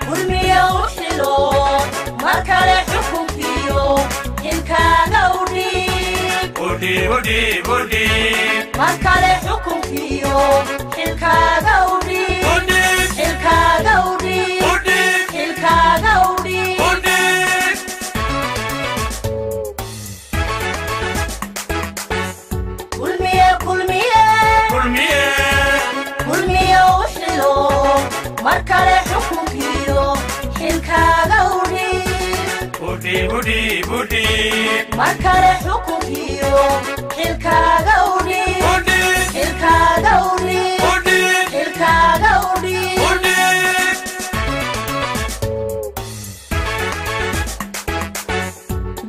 kulmiye uxilo markale xukunkiyo xilkaaga udhiib markale xukunkiyo xilkaaga udhiib xilkaaga udhiib xilkaaga udhiib kulmiye uxilo markale xukunkiyo xilkaaga udhiib markale xukunkiyo xilkaaga udhiib xilkaaga udhiib xilkaaga udhiib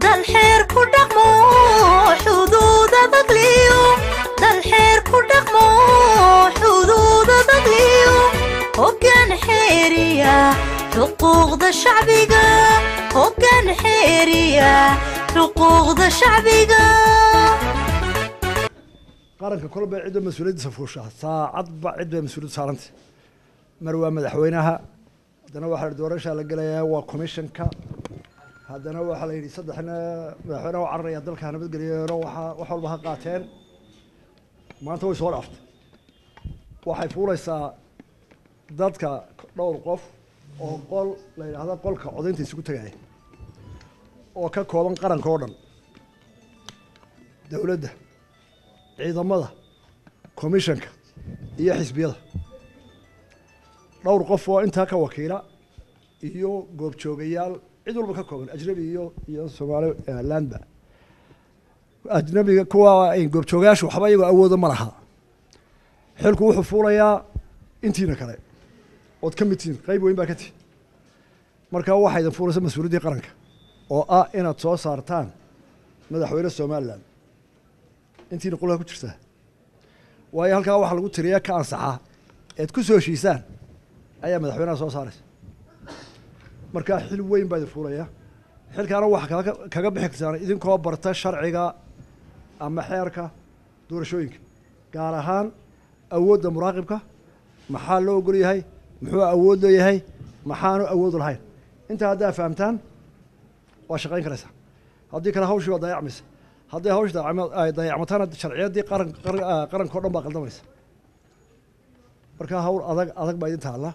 dal xeer ku dhaqmo xuduuda dagliyo dal xeer ku dhaqmo xuduuda dagliyo hoggaan xeeriya xuquuqda shacbiga hoggaan xeeriya xuquuqda shacbiga qaranka kolba cid mas'uuliyadda fuusha saacad ba cid mas'uuliyad saaranta mar waa madaxweynaha hadana waxa doorasho la galayaa waa commissionka hadana waxa la yiri saddexna madaxweynaha oo carraya dalka nabad galiyo waxa walba ha qaateen maanta way soo dhaaftay waxay fuulaysaa dadka dhowr qof oo qol la yiraahdo qolka codaynta isugu tagay oo ka kooban qaranka oo dhan dawladda ciidamada commissionka iyo xisbiyada dhowr qof oo inta ka wakiila iyo goobjoogayaal cid walba ka kooban ajnabi iyo Soomaali landba ajnabiga kuwa ay goobjoogayaashu waxba iyagu awoodo ma laha xilku wuxuu fuulayaa intiina kale oo ka mid tihiin qayb weyn baa ka tihiin marka waxay idin fuulaysaa mas'uuliyadda qaranka oo ah inaad soo saartaan madaxweyne Soomaaliland intiina qolka ku jirta waayo halkaa waxa lagu tiriyaa ka ansaxa eed ku soo heshiisaan ayaa madaxweynaha soo saaraysa marka xil weyn baa idin fuulaya xilkaana waxa kaga bixi kartaan idinkoo barta sharciga ama xeerka doorashooyinka gaar ahaan awoodda muraaqibka maxaa loo ogol yahay muxuu awood leeyahay maxaanu awood lahayn inta haddaa fahamtaan waa shaqayn karaysaa haddii kale hawshii waa dayacmaysa haddii hawsha ay dayacmatana sharciyaddii qaranka oo dhan baa qaldamaysa marka hawl adag baa idin taalla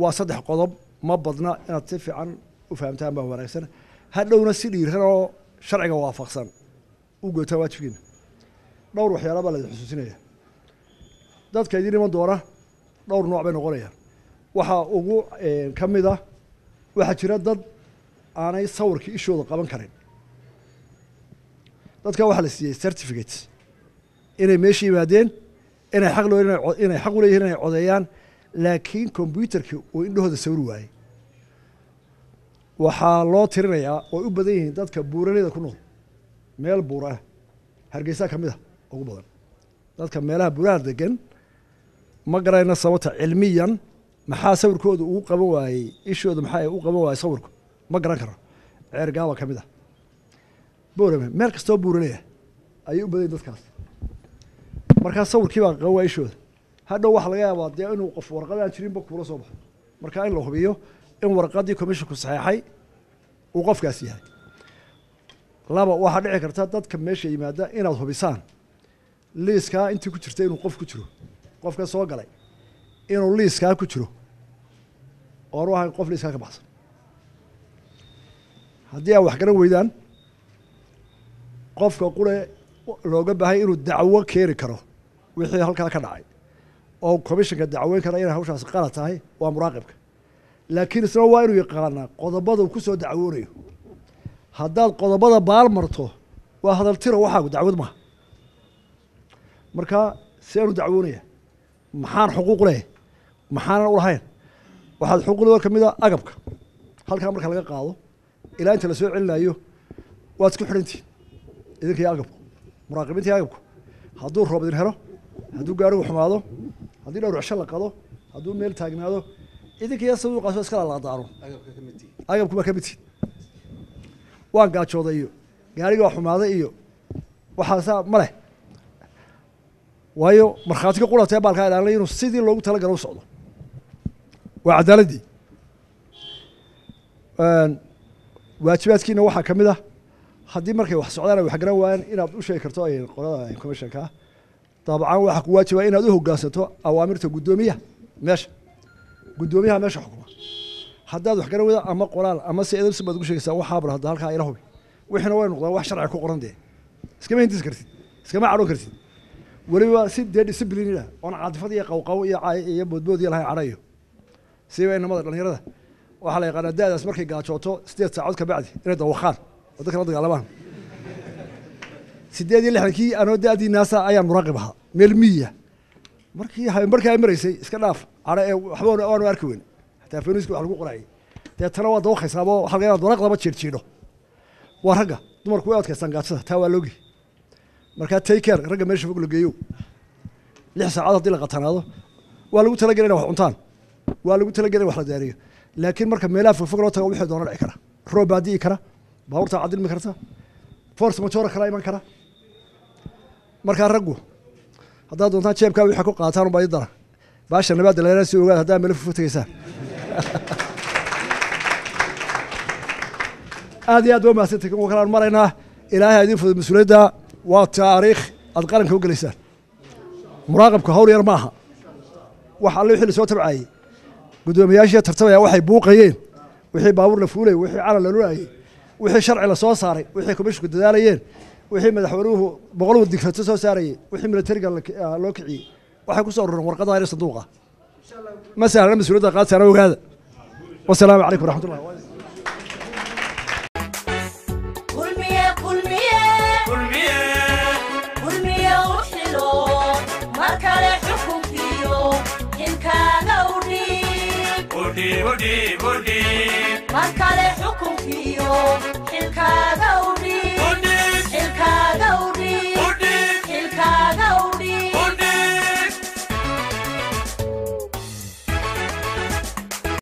waa saddex qodob ma badna inaad si fiican u fahamtaan baa wanaagsan hadhowna si dhiiran oo sharciga waafaqsan u gootaa waajibkiina dhowr waxyaalo baa la xusuusinaya dadka idin iman doona dhowr nooc bay noqonayaan waxa ugu ka mid ah waxaa jira dad aanay sawirkii ishooda qaban karin dadka waxaa la siiyey certificate inay meesha yimaadeen inay xaq u leeyihiin inay codeeyaan laakiin computerkii uu indhahooda sawir waayey waxaa loo tirinayaa oo u badan yihiin dadka buuraleyda ku nool meel buura hargeysa ka mid ah ugu badan dadka meelaha buuraha degan ma garayna sababta cilmiyan maxaa sawirkooda ugu qaban waayey ishooda maxaa u qaban waayey sawirku ma garan karo ceergaaba ka mid ah boorame meel kastoo buuraley ayay u badan yihiin dadkaas markaa sawirkii baa qaban waayey ishooda hadhow waxa laga yaabaa dee inuu qof warqad aan jirinba kuula soo baxo marka in la hubiyo in warqaddii commissionku saxeexay uu qofkaas yahay laba waxaa dhici karta dadka meesha yimaada inaad hubisaan liiskaa intii ku jirta inuu qof ku jiro qofka soo galay inuu liiskaa ku jiro oonu ahayn qof liiskaa ka baxsan haddii aad wax garan weydaan qofka qure looga baahay inuu dacwo keeni karo wixii halkaa ka dhacay oo commissionka dacweyn kara inay hawshaasi qalad tahay waa muraaqibka laakiin isna waa inuu yaqaanaa qodobada uu ku soo dacwoonayo haddaad qodobada baal marto waa hadal tiro waxaagu dacwad maaha marka seenu dacwoonaya maxaan xuquuq leeyahay maxaanan u lahayn waxaad xuquuqda ka mid a agabka halkaa marka laga qaado ilaa inta la soo celinayo waad isku xidhantihin idinkii agabku muraaqibiintii agabku hadduu roob idin helo hadduu gaarigu xumaado haddii dhowr cisho la qado hadduu meel taagnaado idinkiiya saduuqaaso iskala laadaano agabku baa ka mid tihin waan gaajooday iyo gaariga waa xumaaday iyo waxaasaa ma leh waayo markhaatiga quratee baalkaa ilaalinay inuu sidii loogu talagalo u socdo وعدالتي waajibaadkiina waxaa ka mid ah haddii markay wax socdaan ay wax garan waayaan inaad u sheegi karto ay qolada commissionka dabcan waxaa ku waajiba inaad u hoggaansato awaamirta guddoomiyaha meesha xukuma haddaad wax garan wada ama qoraal ama si eedab baad ugu sheegaysaa waxaa bar hadda halkaa ila hubi wixina way noqdaan wax sharci ku qoran dee iskama hintis kartid iskama cadhoon kartid weliba si dee discipline ah oon caadifad iyo qawqaw iyo boodbood iyo lahayn cadhayo siba inamada dhalinyarada waxaa la yaqaanaa da'daas markay gaajooto 8 saacood ka bacdi inay dawaqaan oo dadka la dagaalamaan 8 anoo da'dii naasa ayaan muraaqib ahaa meel miya markii ay maraysay iska dhaaf cadho ee waxba aanu arki weyn hataa faynuuska wax lagu qorayay deetana waa dawaqaysaabo waxaa laga yaabaa dawaq laba jiirjiidho waa ragga dumarku way adkaystaan gaajada taa waa loogi markaa take care ragga meesha fog la geeyo 6 saacadood haddii la qatanaado waa lagu talagelay inay wax cuntaan waa lagu talagelay wax la daariyo laakiin marka meelaha fogfog loo tago wixii doona dhici kara roob baa di'i kara baabuurta cadilmi karta force majoora kala iman kara markaa raggu haddaad doontaan jeebkaa wixii ku qaataan ubaa idara baasha nabaadda leena si ogaad haddaa meelo fogfog tegaysaan aad iyo aad waa mahadsantahay kuwa kalaan maraynaa ilaahay idin fudud mas-uuliyadda waa taariikh aad qaranka u gelaysaan muraaqabka hawl yar maaha wax alle wixii lasoo tabcayey guddoomiyaashii tartamaya waxay buuqayeen wixii baabuur la fuulay wixii calan la lulaayay wixii sharci la soo saaray wixii komishinku dadaalayeen wixii madaxweynuhu boqoluu digreeto soo saarayay wixii militariga loo kiciyey waxay ku soo urureen warqadaha iyo sanduuqa ma sahlana mas-uuliyadda qaadsaana ogaada wasalaamu calaykum waraxmatullahi markale xukunkiyo xilkaaga u